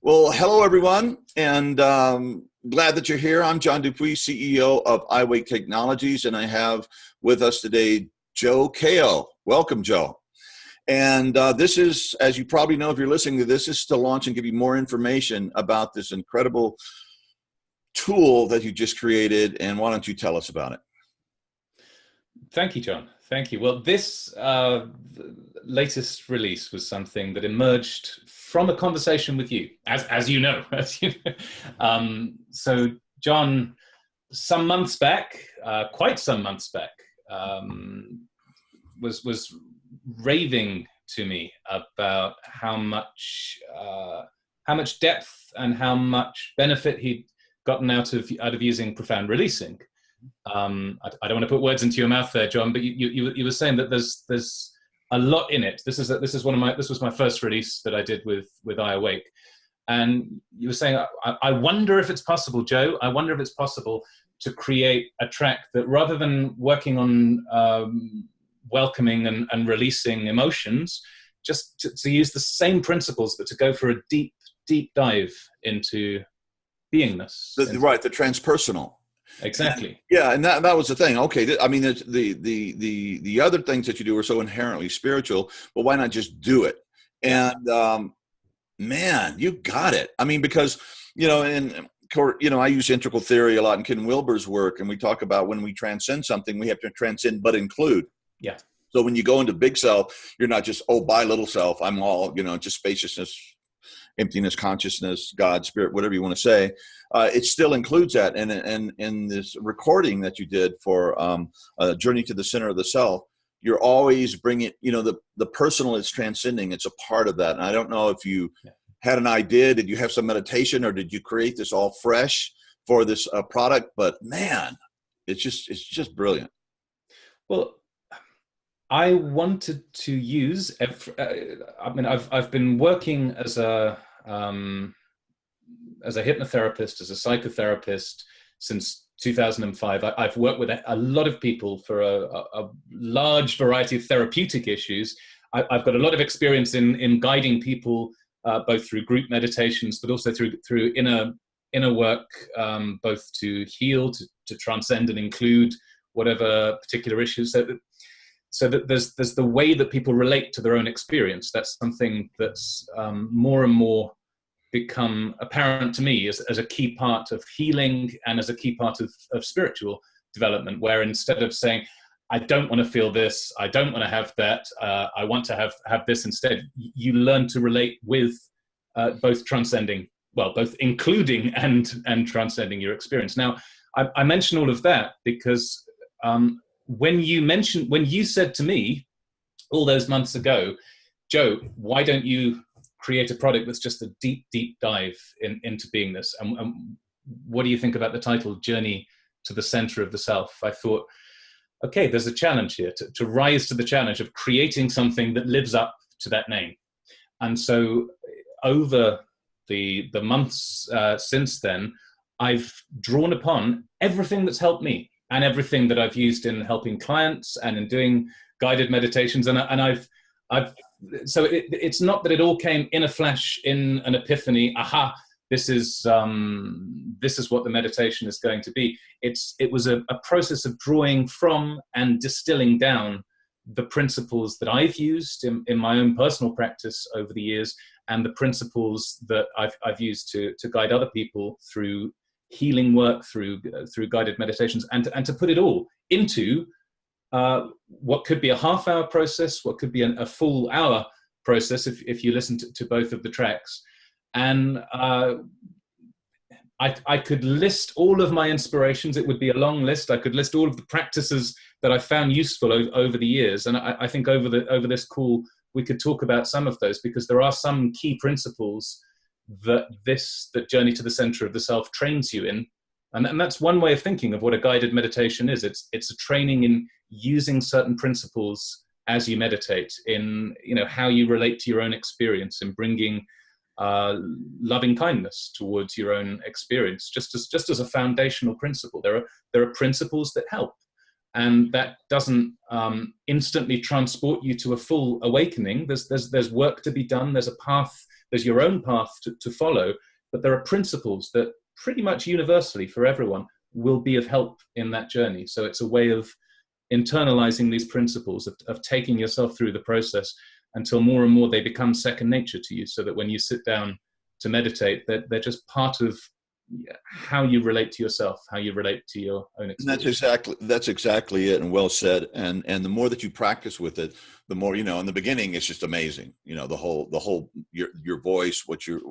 Well, hello, everyone, and glad that you're here. I'm John Dupuy, CEO of iAwake Technologies, and I have with us today Joe Kao. Welcome, Joe. And this is, as you probably know if you're listening to this, is to launch and give you more information about this incredible tool that you just created. And why don't you tell us about it? Thank you, John. Thank you. Well, this latest release was something that emerged from a conversation with you, as you know. So, John, some months back, quite some months back, was raving to me about how much depth and how much benefit he'd gotten out of using profound releasing. I don't want to put words into your mouth there, John, but you were saying that there's a lot in it. This was my first release that I did with iAwake, and you were saying, I wonder if it's possible, Joe. I wonder if it's possible to create a track that, rather than working on welcoming and releasing emotions, just to use the same principles, but to go for a deep dive into beingness. Right, the transpersonal. Exactly. And that was the thing. Okay, I mean, the other things that you do are so inherently spiritual, but why not just do it? And man, you got it. I mean, because I use integral theory a lot in Ken Wilber's work, and we talk about when we transcend something, we have to transcend but include. Yeah. So when you go into big self, you're not just, by little self, I'm all, just spaciousness, emptiness, consciousness, God, spirit, whatever you want to say. It still includes that. And in this recording that you did for a journey to the center of the self, you're always bringing, the personal is transcending. It's a part of that. And I don't know if you had an idea, did you have some meditation, or did you create this all fresh for this product? But man, it's just brilliant. Well, I wanted to use. I've been working as a hypnotherapist, as a psychotherapist since 2005. I've worked with a lot of people for a large variety of therapeutic issues. I've got a lot of experience in guiding people, both through group meditations, but also through inner work, both to heal, to transcend and include whatever particular issues. So that there's the way that people relate to their own experience. That's something that's more and more become apparent to me as a key part of healing and as a key part of spiritual development, where instead of saying, I don't want to feel this, I don't want to have that, I want to have this instead, you learn to relate with both including and transcending your experience. Now, I mention all of that because when you said to me all those months ago, Joe, why don't you create a product that's just a deep dive into beingness? And what do you think about the title, Journey to the Center of the Self? I thought, okay, there's a challenge here to rise to the challenge of creating something that lives up to that name. And so over the months since then, I've drawn upon everything that's helped me, and everything that I've used in helping clients and in doing guided meditations. So it's not that it all came in a flash, in an epiphany, aha, this is what the meditation is going to be. It was a process of drawing from and distilling down the principles that I've used in my own personal practice over the years, and the principles that I've used to guide other people through healing work, through guided meditations, and to put it all into what could be a half-hour process, what could be a full hour process if you listen to both of the tracks. And I could list all of my inspirations. It would be a long list. I could list all of the practices that I found useful over the years. And I think over this call, we could talk about some of those, because there are some key principles that Journey to the Center of the Self trains you in. And that's one way of thinking of what a guided meditation is. It's a training in using certain principles as you meditate, in how you relate to your own experience, in bringing loving kindness towards your own experience, just as a foundational principle. There are principles that help, and that doesn't instantly transport you to a full awakening. There's work to be done. There's a path there's your own path to follow, but there are principles that pretty much universally for everyone will be of help in that journey. So it's a way of internalizing these principles, of taking yourself through the process until more and more they become second nature to you, so that when you sit down to meditate, they're just part of how you relate to yourself, how you relate to your own experience. And that's exactly it, and well said. And the more that you practice with it, the more, in the beginning it's just amazing. The whole your voice, what you're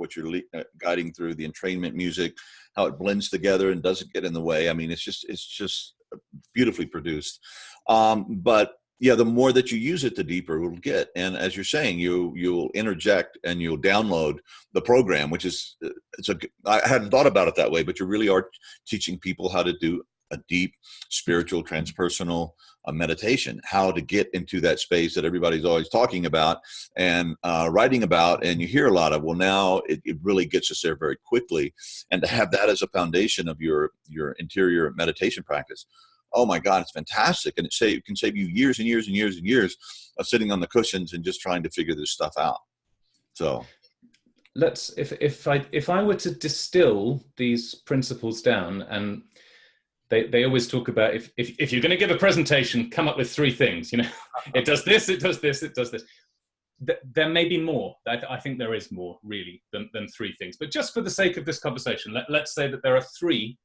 guiding through, the entrainment music, how it blends together and doesn't get in the way. I mean, it's just beautifully produced. But yeah, the more that you use it, the deeper it will get. And as you're saying, you'll interject and you'll download the program, which is, I hadn't thought about it that way, but you really are teaching people how to do a deep spiritual transpersonal meditation, how to get into that space that everybody's always talking about and writing about, and you hear a lot of. Well, now it really gets us there very quickly. And to have that as a foundation of your interior meditation practice, oh my God, it's fantastic. And it can save you years and years and years and years of sitting on the cushions and just trying to figure this stuff out. So if I were to distill these principles down, and they always talk about, if you're going to give a presentation, come up with 3 things, it does this, it does this, it does this. There may be more. I think there is more really than 3 things, but just for the sake of this conversation, let's say that there are 3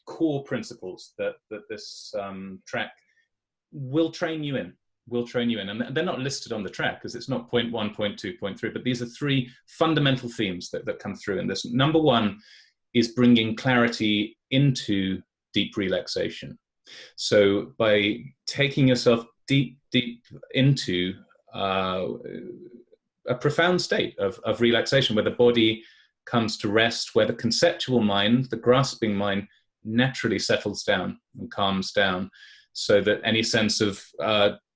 core principles that this track will train you in, and they're not listed on the track because it's not point 1, point 2, point 3, but these are 3 fundamental themes that come through in this. Number 1 is bringing clarity into deep relaxation. So by taking yourself deep into a profound state of relaxation, where the body comes to rest, where the conceptual mind, the grasping mind, naturally settles down and calms down, so that any sense of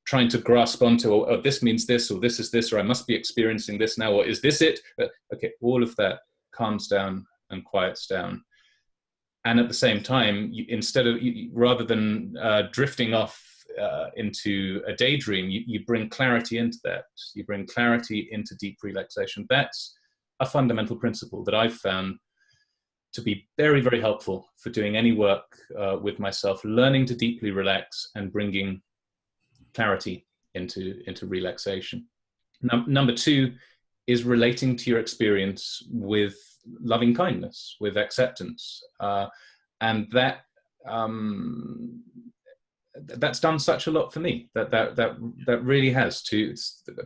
trying to grasp onto, oh, this means this, or this is this, or I must be experiencing this now, or is this it? Okay, all of that calms down and quiets down. And at the same time, rather than drifting off into a daydream, you bring clarity into that. You bring clarity into deep relaxation. That's a fundamental principle that I've found to be very, very helpful for doing any work with myself, learning to deeply relax and bringing clarity into relaxation. Number 2 is relating to your experience with loving kindness, with acceptance. And that's done such a lot for me, that really has.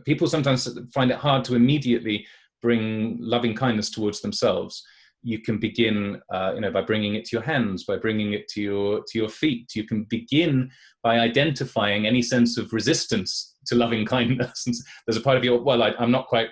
People sometimes find it hard to immediately bring loving kindness towards themselves. You can begin, by bringing it to your hands, by bringing it to your feet. You can begin by identifying any sense of resistance to loving kindness. There's a part of you, well, I'm not quite,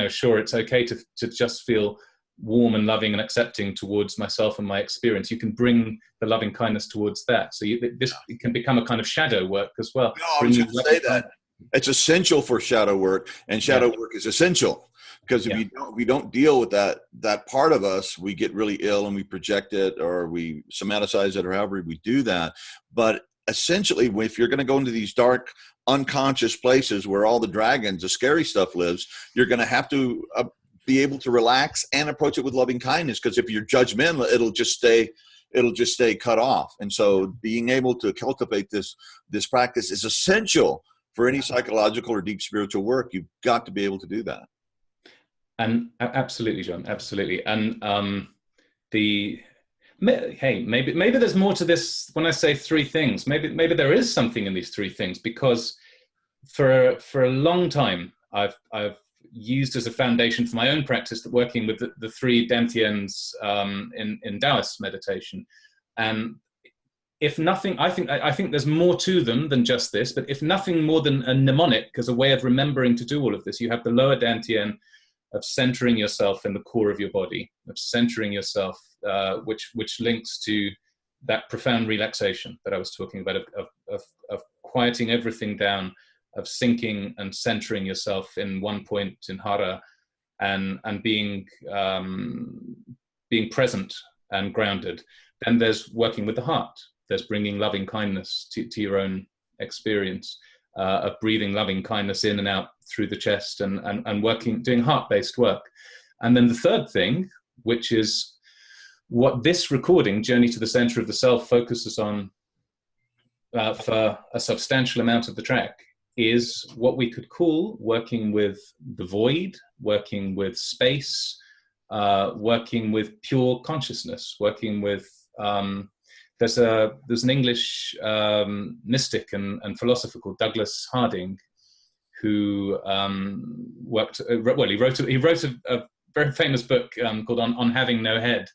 sure it's okay to just feel warm and loving and accepting towards myself and my experience. You can bring the loving kindness towards that. So it can become a kind of shadow work as well. No, I was going to say that. It's essential for shadow work, and shadow work is essential. Because if we don't deal with that part of us, we get really ill and we project it, or we somaticize it, or however we do that. But essentially, if you're going to go into these dark, unconscious places where all the dragons, the scary stuff lives, you're going to have to be able to relax and approach it with loving kindness. Because if you're judgmental, it'll just stay cut off. And so, being able to cultivate this practice is essential for any psychological or deep spiritual work. You've got to be able to do that. And absolutely, John, absolutely. And maybe there's more to this when I say 3 things. Maybe there is something in these 3 things, because for a long time I've used as a foundation for my own practice that working with the 3 dantians in Taoist meditation. And if nothing, I think there's more to them than just this. But if nothing more than a mnemonic as a way of remembering to do all of this, you have the lower dantian of centering yourself in the core of your body, of centering yourself, which links to that profound relaxation that I was talking about, of quieting everything down, of sinking and centering yourself in one point in hara, and being present and grounded. Then there's working with the heart. There's bringing loving kindness to your own experience, of breathing loving kindness in and out through the chest, and doing heart-based work. And then the third thing, which is what this recording, Journey to the Center of the Self, focuses on for a substantial amount of the track, is what we could call working with the void, working with space, working with pure consciousness, working with there's an English mystic and philosopher called Douglas Harding, who he wrote a very famous book called On Having No Head,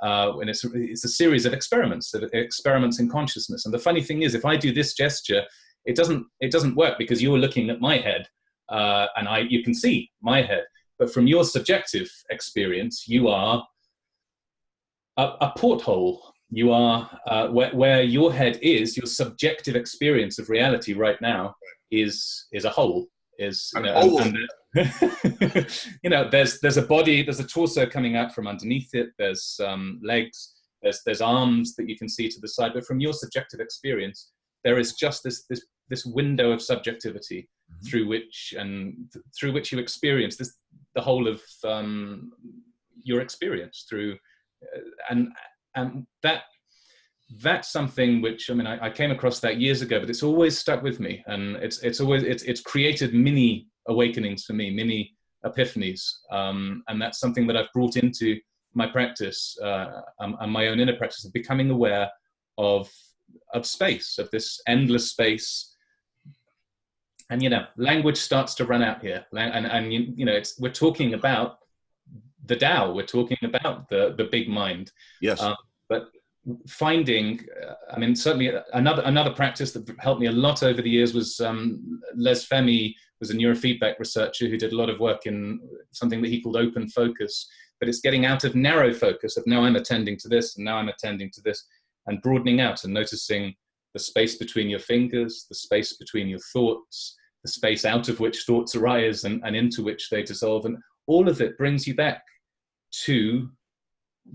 and it's a series of experiments in consciousness. And the funny thing is, if I do this gesture, it doesn't work because you're looking at my head, and you can see my head. But from your subjective experience, you are a porthole. You are where your head is. Your subjective experience of reality right now is a hole. There's a body, there's a torso coming out from underneath it. There's legs. There's arms that you can see to the side. But from your subjective experience, there is just this window of subjectivity through which you experience the whole of your experience through, and that's something which, I mean, I came across that years ago, but it's always stuck with me, and it's created mini awakenings for me, mini epiphanies, and that's something that I've brought into my practice and my own inner practice of becoming aware of space, of this endless space. And language starts to run out here, and we're talking about the Tao, we're talking about the big mind. Yes. But finding, certainly another practice that helped me a lot over the years was Les Fehmi was a neurofeedback researcher who did a lot of work in something that he called open focus. But it's getting out of narrow focus of now I'm attending to this and now I'm attending to this, and broadening out and noticing the space between your fingers, the space between your thoughts, the space out of which thoughts arise and into which they dissolve. And all of it brings you back to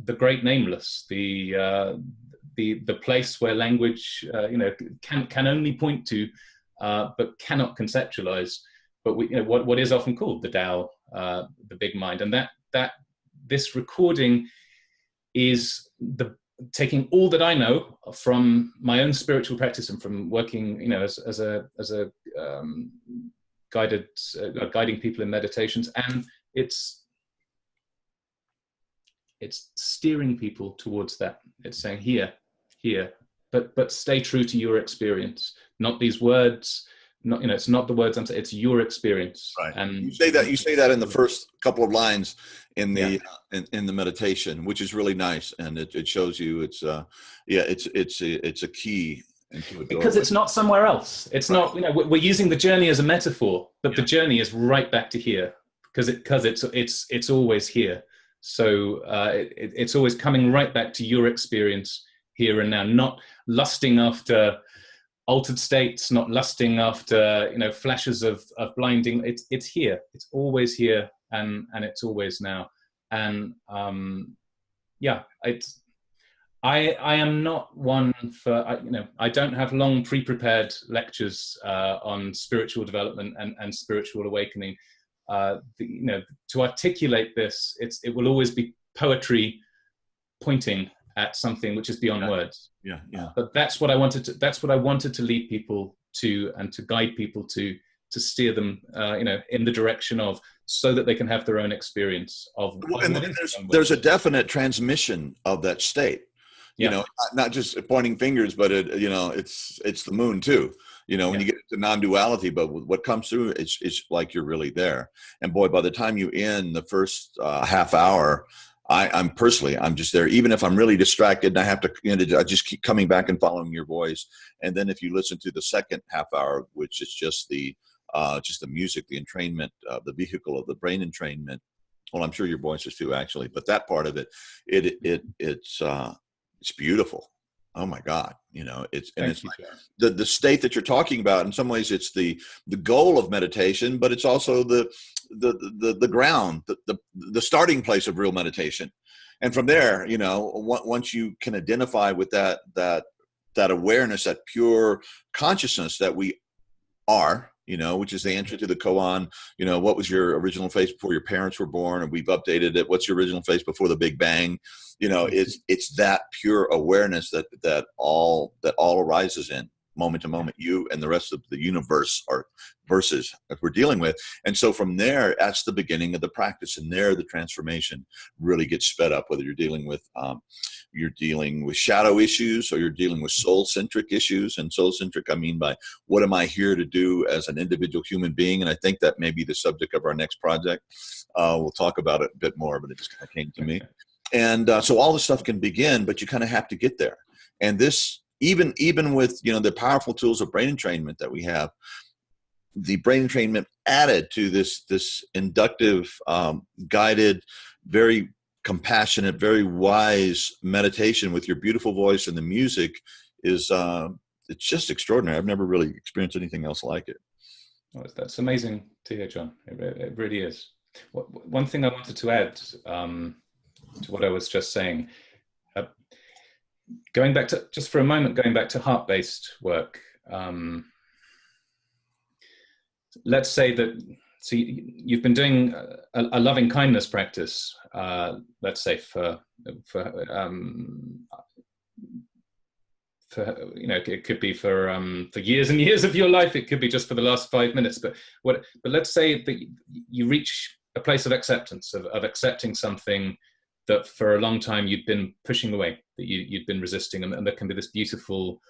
the great nameless, the place where language can only point to, but cannot conceptualize. But what is often called the Tao, the big mind, and that this recording is taking all that I know from my own spiritual practice and from working, as a guiding people in meditations, and it's steering people towards that. It's saying here, but stay true to your experience, not these words. Not, it's not the words I'm saying, it's your experience. Right. And you say that in the first couple of lines in the in the meditation, which is really nice, and it shows you it's a key into it, because it's not somewhere else. It's not, we're using the journey as a metaphor, but the journey is right back to here because it's always here. So it's always coming right back to your experience here and now, not lusting after altered states, not lusting after flashes of blinding. It's here. It's always here, and it's always now. And I am not one for I don't have long pre-prepared lectures on spiritual development and spiritual awakening. To articulate this, it will always be poetry pointing at something which is beyond words. But that's what I wanted to lead people to, and to guide people to steer them, in the direction of, so that they can have their own experience of. And there's a definite transmission of that state. Not just pointing fingers, but it's the moon too. When you get to non-duality, but what comes through, it's like you're really there. And boy, by the time you end the first half hour, I'm just there. Even if I'm really distracted and I have to, I just keep coming back and following your voice. And then if you listen to the second half hour, which is just the music, the entrainment, the vehicle of the brain entrainment. Well, I'm sure your voice is too, actually, but that part of it, it's beautiful. Oh my God. It's like the state that you're talking about. In some ways it's the goal of meditation, but it's also the ground, the starting place of real meditation. And from there, once you can identify with that awareness, that pure consciousness that we are, which is the entry to the koan. What was your original face before your parents were born, and we've updated it. What's your original face before the Big Bang? It's that pure awareness that all arises in moment to moment. You and the rest of the universe are verses that we're dealing with. And so from there, that's the beginning of the practice. And there, the transformation really gets sped up, whether you're dealing with shadow issues or you're dealing with soul-centric issues. And soul-centric, I mean by what am I here to do as an individual human being? And I think that may be the subject of our next project. We'll talk about it a bit more, but it just kind of came to me. And so all this stuff can begin, but you kind of have to get there. And this, even with the powerful tools of brain entrainment that we have, the brain entrainment added to this inductive, guided, very compassionate, very wise meditation with your beautiful voice and the music is it's just extraordinary. I've never really experienced anything else like it. Oh, that's amazing to hear, John. It really is. One thing I wanted to add to what I was just saying. Going back to heart-based work, let's say that, so you've been doing a loving kindness practice, let's say for it could be for years and years of your life. It could be just for the last 5 minutes. But let's say that you reach a place of acceptance, of accepting something that for a long time you'd been pushing away, that you'd been resisting, and there can be this beautiful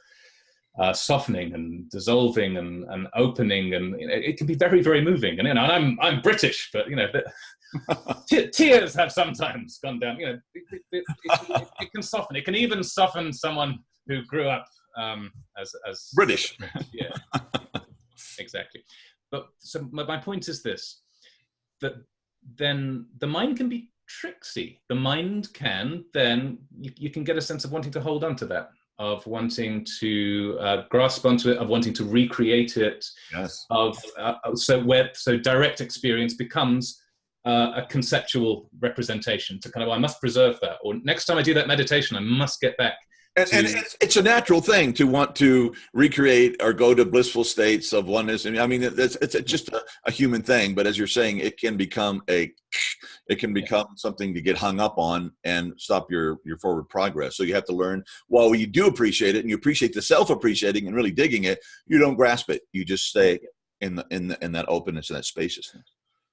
softening and dissolving and opening, and it can be very, very moving. And I'm British, but tears have sometimes gone down. It can soften. It can even soften someone who grew up as British. Yeah, exactly. But so my point is this: that then the mind can be tricksy. The mind can then, you can get a sense of wanting to hold on to that, of wanting to grasp onto it, of wanting to recreate it. Yes. So direct experience becomes a conceptual representation to kind of, I must preserve that, or next time I do that meditation, I must get back. And it's a natural thing to want to recreate or go to blissful states of oneness. I mean, it's just a human thing. But as you're saying, it can become something to get hung up on and stop your forward progress. So you have to learn, while you do appreciate it and you appreciate the self-appreciating and really digging it, you don't grasp it. You just stay in that openness and that spaciousness.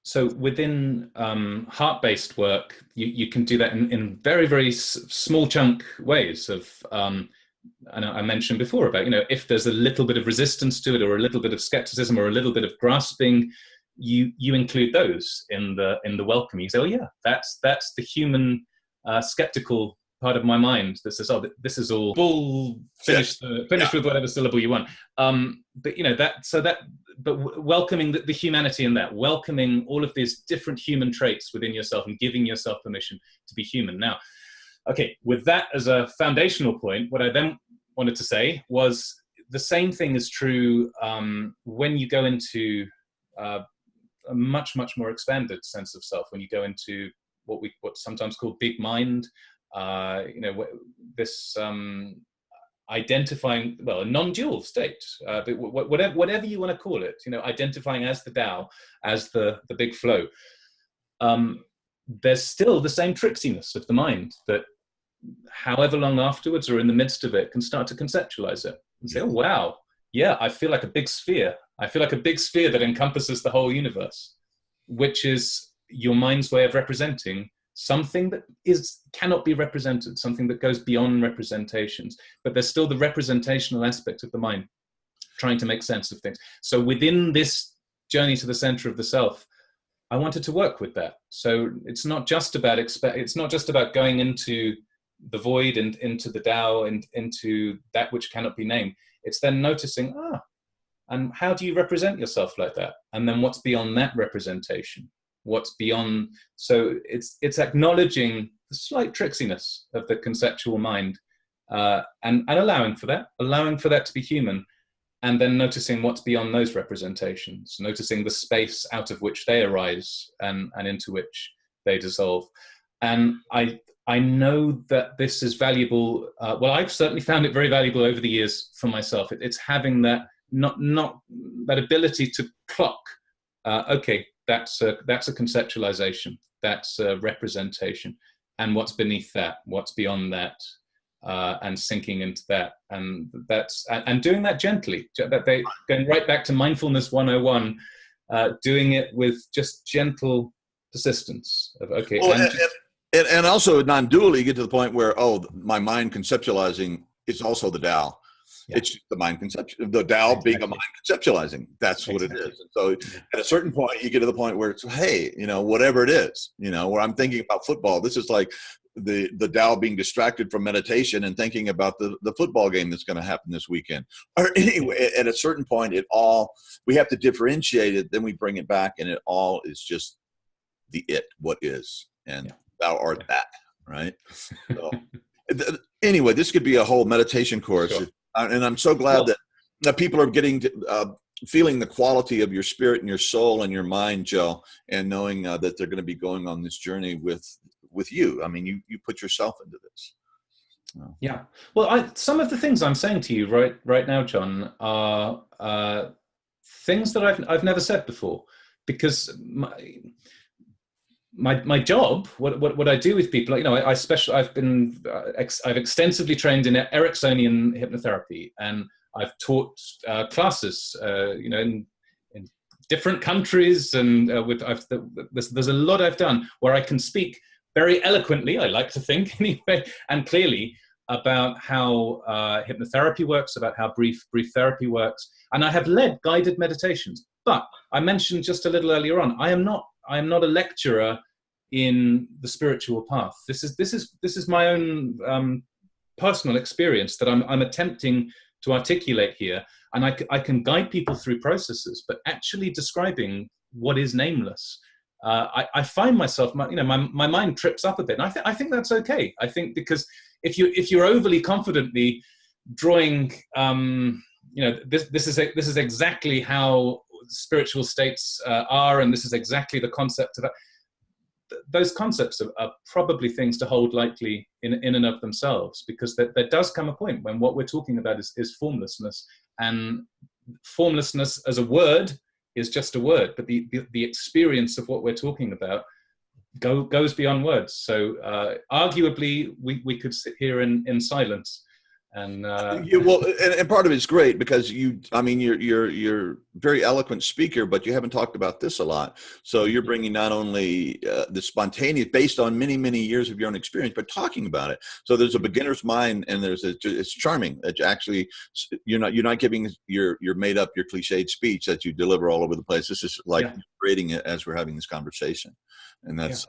So within heart-based work, you can do that in very, very small chunk ways of, and I mentioned before about, if there's a little bit of resistance to it, or a little bit of skepticism, or a little bit of grasping, you include those in the welcome. You say, oh yeah, that's the human skeptical part of my mind that says, oh, this is all bull, finish with whatever syllable you want. But welcoming the humanity in that, welcoming all of these different human traits within yourself and giving yourself permission to be human. Now, okay, with that as a foundational point, what I then wanted to say was the same thing is true when you go into a much, much more expanded sense of self, when you go into what's sometimes called big mind, this identifying, a non-dual state, but whatever you want to call it, identifying as the Tao, as the big flow. There's still the same tricksiness of the mind that, however long afterwards or in the midst of it, can start to conceptualize it and say, oh wow, yeah, I feel like a big sphere. I feel like a big sphere that encompasses the whole universe, which is your mind's way of representing something that cannot be represented, something that goes beyond representations. But there's still the representational aspect of the mind, trying to make sense of things. So within this journey to the center of the self, I wanted to work with that. So it's not just about going into the void and into the Tao and into that which cannot be named. It's then noticing, and how do you represent yourself like that? And then what's beyond that representation? What's beyond? So it's acknowledging the slight tricksiness of the conceptual mind, and allowing for that to be human, and then noticing what's beyond those representations, noticing the space out of which they arise and into which they dissolve. And I know that this is valuable. I've certainly found it very valuable over the years for myself. It's having that not that ability to clock. Okay, that's a conceptualization, that's a representation, and what's beneath that, what's beyond that, and sinking into that, and doing that gently. That they going right back to mindfulness 101, doing it with just gentle persistence of okay. Well, and also non-dually, you get to the point where my mind conceptualizing is also the Tao. Yeah. It's the mind conception, the Tao exactly. Being a mind conceptualizing. That's what exactly. It is. And so at a certain point, you get to the point where it's, hey, whatever it is, where I'm thinking about football. This is like the Tao being distracted from meditation and thinking about the football game that's going to happen this weekend. Or anyway, at a certain point, we have to differentiate it. Then we bring it back, and it all is just what is, and thou art that, right? So, anyway, this could be a whole meditation course. Sure. And I'm so glad that people are getting to, feeling the quality of your spirit and your soul and your mind, Joe, and knowing that they're going to be going on this journey with you. I mean, you put yourself into this. Yeah. Well, some of the things I'm saying to you right now, John, are things that I've never said before, because my job, what I do with people, I've extensively trained in Ericksonian hypnotherapy, and I've taught classes, in different countries, and there's a lot I've done where I can speak very eloquently, I like to think anyway, and clearly about how hypnotherapy works, about how brief therapy works, and I have led guided meditations. But I mentioned just a little earlier on, I am not a lecturer in the spiritual path. This is my own personal experience that I'm attempting to articulate here, and I can guide people through processes, but actually describing what is nameless. I find myself, my mind trips up a bit, and I think that's okay. I think because if you're overly confidently drawing, this is exactly how spiritual states are, and this is exactly the concept of it. Those concepts are probably things to hold lightly in and of themselves, because there does come a point when what we're talking about is formlessness, and formlessness as a word is just a word, but the experience of what we're talking about goes beyond words. So arguably we could sit here in silence. And and part of it's great because you're a very eloquent speaker, but you haven't talked about this a lot. So you're bringing not only the spontaneous, based on many, many years of your own experience, but talking about it. So there's a beginner's mind, and it's charming that actually you're not giving your made up, your cliched speech that you deliver all over the place. This is like creating it as we're having this conversation, and that's.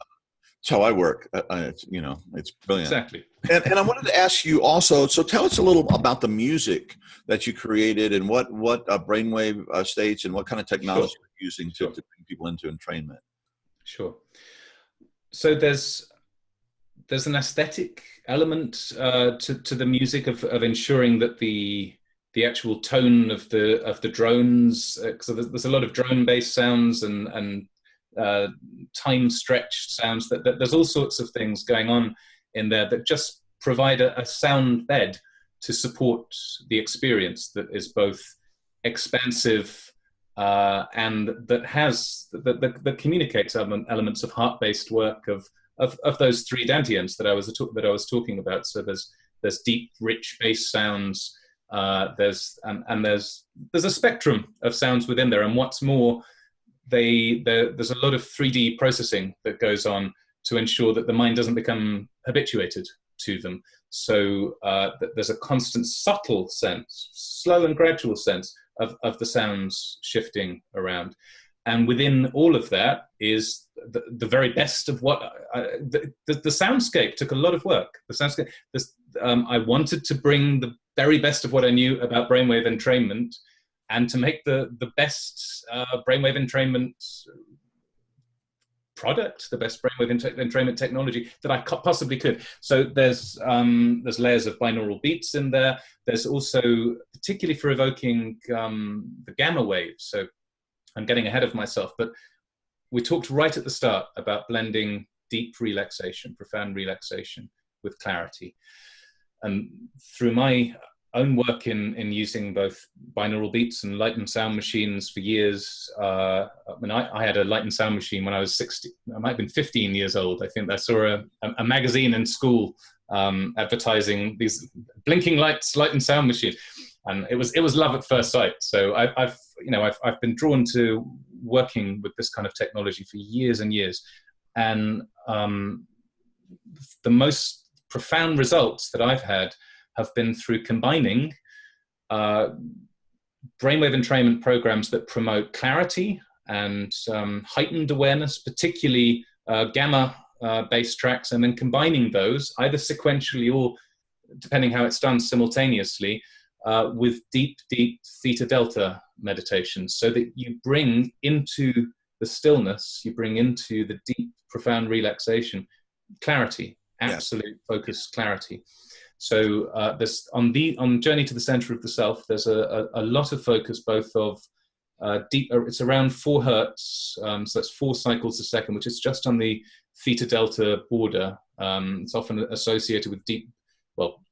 That's how I work. It's brilliant. Exactly. And I wanted to ask you also, so tell us a little about the music that you created, and what brainwave states and what kind of technology you're using to bring people into entrainment. Sure. So there's an aesthetic element to the music of ensuring that the actual tone of the drones, so there's a lot of drone-based sounds and time stretched sounds, that there's all sorts of things going on in there that just provide a sound bed to support the experience that is both expansive and that communicates elements of heart-based work of those three dantians that I was talking about. So there's deep, rich bass sounds. There's a spectrum of sounds within there, and what's more, there's a lot of 3D processing that goes on to ensure that the mind doesn't become habituated to them. So there's a constant, subtle sense, slow and gradual sense of the sounds shifting around. And within all of that is the very best of what the soundscape took a lot of work. The soundscape, I wanted to bring the very best of what I knew about brainwave entrainment, and to make the best brainwave entrainment product, the best brainwave entrainment technology that I possibly could. So there's layers of binaural beats in there. There's also, particularly for evoking the gamma waves. So I'm getting ahead of myself, but we talked right at the start about blending deep relaxation, profound relaxation with clarity. And through my own work in using both binaural beats and light and sound machines for years. I had a light and sound machine when I was 60. I might have been 15 years old. I think I saw a magazine in school advertising these blinking lights, light and sound machines, and it was love at first sight. So I've been drawn to working with this kind of technology for years and years, and the most profound results that I've had have been through combining brainwave entrainment programs that promote clarity and heightened awareness, particularly gamma-based tracks, and then combining those either sequentially or, depending how it's done, simultaneously with deep theta-delta meditations, so that you bring into the stillness, you bring into the deep, profound relaxation, clarity, absolute focused clarity. So there's on Journey to the Center of the Self, there's a lot of focus, both of deep, it's around 4 hertz, so that's 4 cycles a second, which is just on the theta-delta border. It's often associated with deep, well,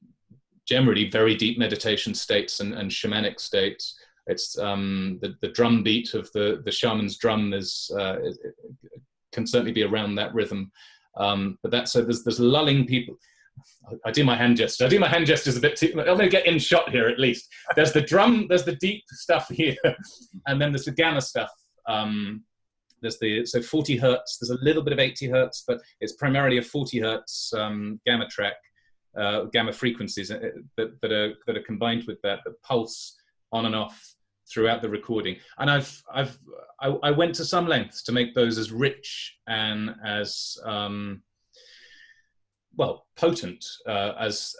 generally very deep meditation states and shamanic states. It's the drum beat of the shaman's drum can certainly be around that rhythm. But so there's lulling people. I do my hand gesture. My hand gesture is a bit too. I'm going to get in shot here at least. There's the drum. There's the deep stuff here, and then there's the gamma stuff. So 40 hertz. There's a little bit of 80 hertz, but it's primarily a 40 hertz gamma track, gamma frequencies that are combined with that pulse on and off throughout the recording. And I went to some lengths to make those as rich and as potent as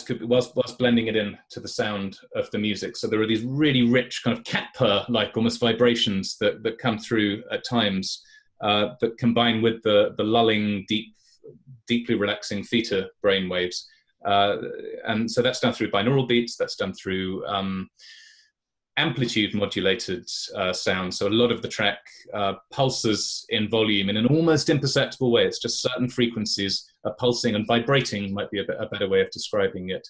could be, whilst blending it in to the sound of the music. So there are these really rich kind of cat purr like almost vibrations that come through at times that combine with the lulling, deeply relaxing theta brainwaves. And so that's done through binaural beats. That's done through amplitude modulated sound. So a lot of the track pulses in volume in an almost imperceptible way. It's just certain frequencies are pulsing, and vibrating might be a better way of describing it,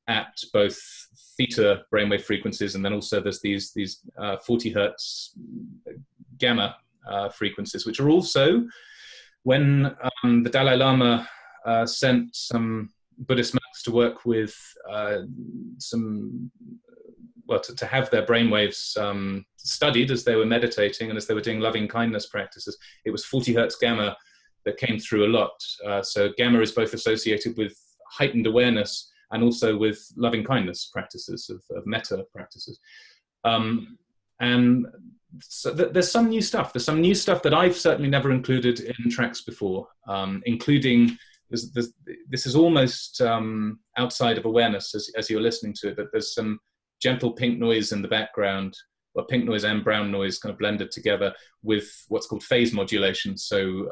at both theta brainwave frequencies, and then also there's these 40 hertz gamma frequencies, which are also, when the Dalai Lama sent some Buddhist monks to work with to have their brainwaves studied as they were meditating and as they were doing loving kindness practices. It was 40 hertz gamma that came through a lot. So gamma is both associated with heightened awareness and also with loving kindness practices, of metta practices. And so there's some new stuff. There's some new stuff that I've certainly never included in tracks before, including, this is almost outside of awareness as you're listening to it, but there's some gentle pink noise in the background, or pink noise and brown noise kind of blended together with what's called phase modulation. So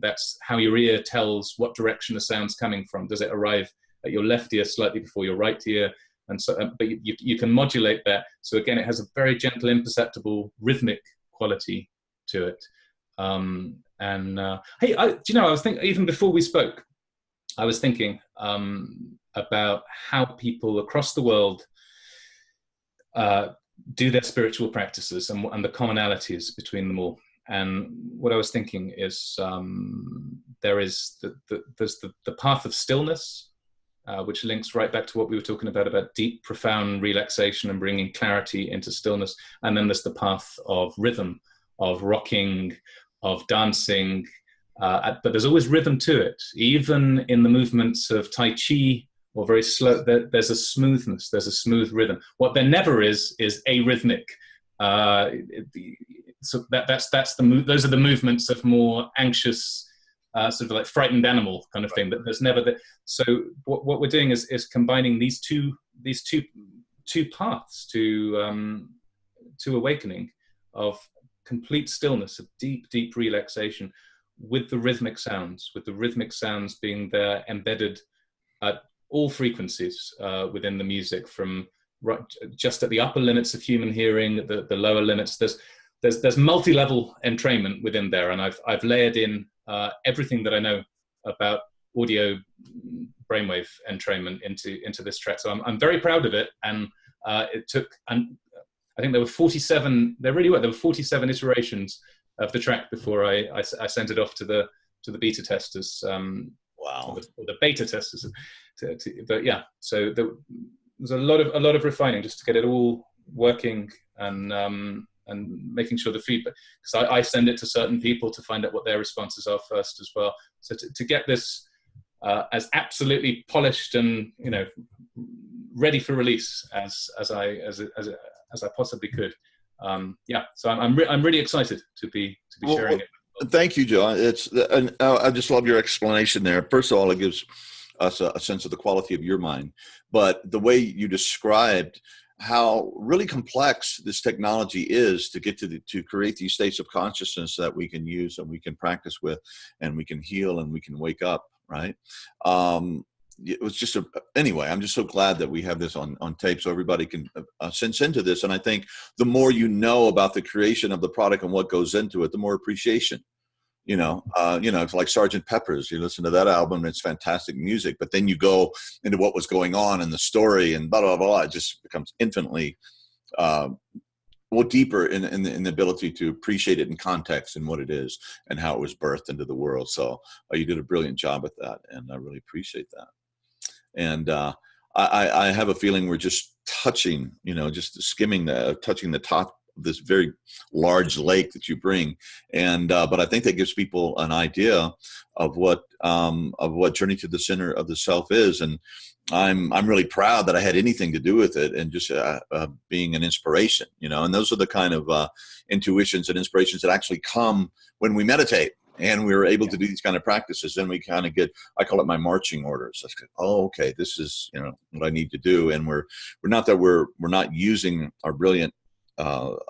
that's how your ear tells what direction a sound's coming from. Does it arrive at your left ear slightly before your right ear? And so, but you can modulate that. So again, it has a very gentle, imperceptible rhythmic quality to it. Hey, I was thinking, even before we spoke, I was thinking about how people across the world do their spiritual practices and the commonalities between them all. And what I was thinking is there's the Path of Stillness, which links right back to what we were talking about deep, profound relaxation and bringing clarity into stillness. And then there's the path of rhythm, of rocking, of dancing, but there's always rhythm to it. Even in the movements of Tai Chi, or very slow, there's a smoothness, there's a smooth rhythm. What there never is arrhythmic. So that's those are the movements of more anxious, sort of like frightened animal kind of thing. But there's never that. So what we're doing is combining these two paths to awakening, of complete stillness, of deep relaxation, with the rhythmic sounds being there embedded at all frequencies within the music, from just at the upper limits of human hearing, the lower limits. There's multi-level entrainment within there, and I've layered in everything that I know about audio brainwave entrainment into this track. So I'm very proud of it. And it took, and I think there were 47. There really were. There were 47 iterations of the track before I sent it off to the beta testers. Wow. Or the beta testers. But yeah, so there's a lot of refining just to get it all working and making sure the feedback, because I send it to certain people to find out what their responses are first as well. So to get this as absolutely polished and ready for release as I possibly could. So I'm really excited to be sharing it. Thank you, Joe. I just love your explanation there. First of all, it gives us a sense of the quality of your mind, but the way you described how really complex this technology is to get to create these states of consciousness that we can use and we can practice with, and we can heal and we can wake up, right? It was just anyway, I'm just so glad that we have this on tape so everybody can sense into this. And I think the more you know about the creation of the product and what goes into it, the more appreciation. It's like Sgt. Pepper's. You listen to that album, it's fantastic music, but then you go into what was going on in the story and blah, blah, blah. It just becomes infinitely deeper in the ability to appreciate it in context and what it is and how it was birthed into the world. So you did a brilliant job at that, and I really appreciate that. And I have a feeling we're just touching, just skimming touching the top of this very large lake that you bring. And but I think that gives people an idea of what Journey to the Center of the Self is. And I'm really proud that I had anything to do with it, and just being an inspiration, and those are the kind of intuitions and inspirations that actually come when we meditate. And we were able to do these kind of practices. Then we kind of get, I call it my marching orders. Oh, okay, this is what I need to do. And we're not using our brilliant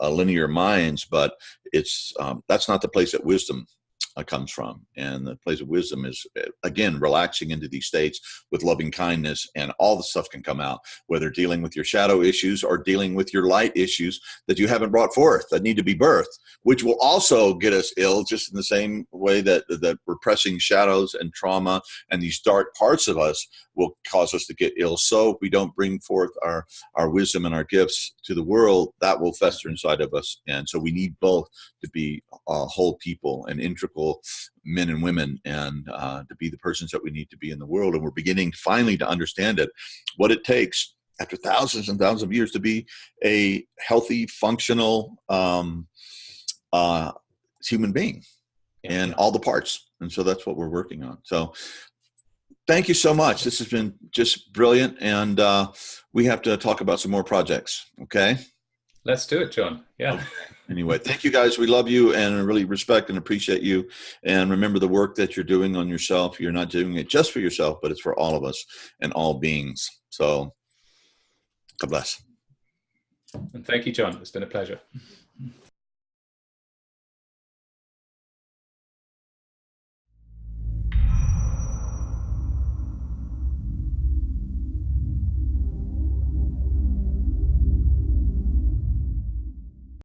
linear minds, but it's that's not the place that wisdom comes from. And the place of wisdom is, again, relaxing into these states with loving kindness, and all the stuff can come out, whether dealing with your shadow issues or dealing with your light issues that you haven't brought forth, that need to be birthed, which will also get us ill, just in the same way that repressing shadows and trauma and these dark parts of us will cause us to get ill. So if we don't bring forth our wisdom and our gifts to the world, that will fester inside of us. And so we need both to be whole people and integral men and women, and to be the persons that we need to be in the world. And we're beginning finally to understand what it takes after thousands and thousands of years to be a healthy, functional human being, and all the parts. And so that's what we're working on. So thank you so much. This has been just brilliant. And we have to talk about some more projects. Okay. Let's do it, John. Yeah. Okay. Anyway, thank you guys. We love you and really respect and appreciate you. And remember the work that you're doing on yourself. You're not doing it just for yourself, but it's for all of us and all beings. So God bless. And thank you, John. It's been a pleasure.